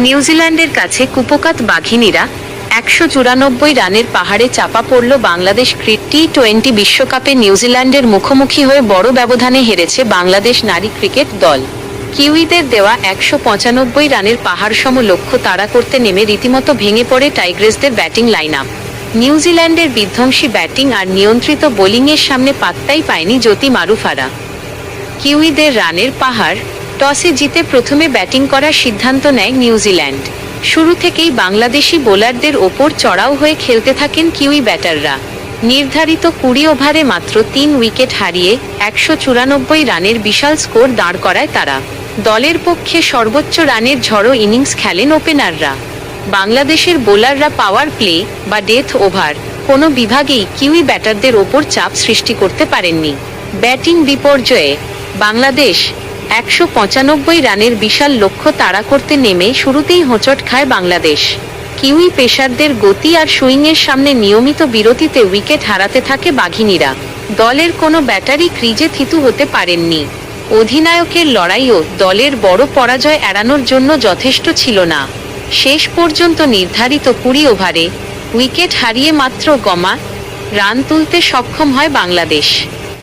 নিউজিল্যান্ডের কাছে কুপোকাত বাঘিনীরা ১৯৪ রানের পাহাড়ে চাপা পড়ল বাংলাদেশ। টি-20 বিশ্বকাপে নিউজিল্যান্ডের মুখোমুখি হয়ে বড় ব্যবধানে হেরেছে বাংলাদেশ নারী ক্রিকেট দল। কিউইদের দেওয়া ১৯৫ রানের পাহাড়সম লক্ষ্য তাড়া করতে নেমে রীতিমতো ভেঙে পড়ে টাইগ্রেসদের ব্যাটিং লাইন আপ। নিউজিল্যান্ডের বিধ্বংসী ব্যাটিং আর নিয়ন্ত্রিত বোলিংয়ের সামনে পাত্তাই পায়নি জ্যোতি মারুফারা। কিউইদের রানের পাহাড়। টসে জিতে প্রথমে ব্যাটিং করার সিদ্ধান্ত নেয় নিউজিল্যান্ড। শুরু থেকেই বাংলাদেশি বোলারদের ওপর চড়াও হয়ে খেলতে থাকেন কিউই ব্যাটাররা। নির্ধারিত ২০ ওভারে মাত্র ৩ উইকেট হারিয়ে ১৯৪ রানের বিশাল স্কোর দাঁড় করায় তারা। দলের পক্ষে সর্বোচ্চ রানের ঝড়ো ইনিংস খেলেন ওপেনাররা। বাংলাদেশের বোলাররা পাওয়ার প্লে বা ডেথ ওভার কোনো বিভাগেই কিউই ব্যাটারদের ওপর চাপ সৃষ্টি করতে পারেননি। ব্যাটিং বিপর্যয়ে বাংলাদেশ ১৯৫ রানের বিশাল লক্ষ্য তাড়া করতে নেমে শুরুতেই হোঁচট খায় বাংলাদেশ। কিউই পেসারদের গতি আর সুইংয়ের সামনে নিয়মিত বিরতিতে উইকেট হারাতে থাকে বাঘিনীরা। দলের কোনো ব্যাটারই ক্রিজে থিতু হতে পারেননি। অধিনায়কের লড়াইও দলের বড় পরাজয় এড়ানোর জন্য যথেষ্ট ছিল না। শেষ পর্যন্ত নির্ধারিত ২০ ওভারে উইকেট হারিয়ে মাত্র রান তুলতে সক্ষম হয় বাংলাদেশ।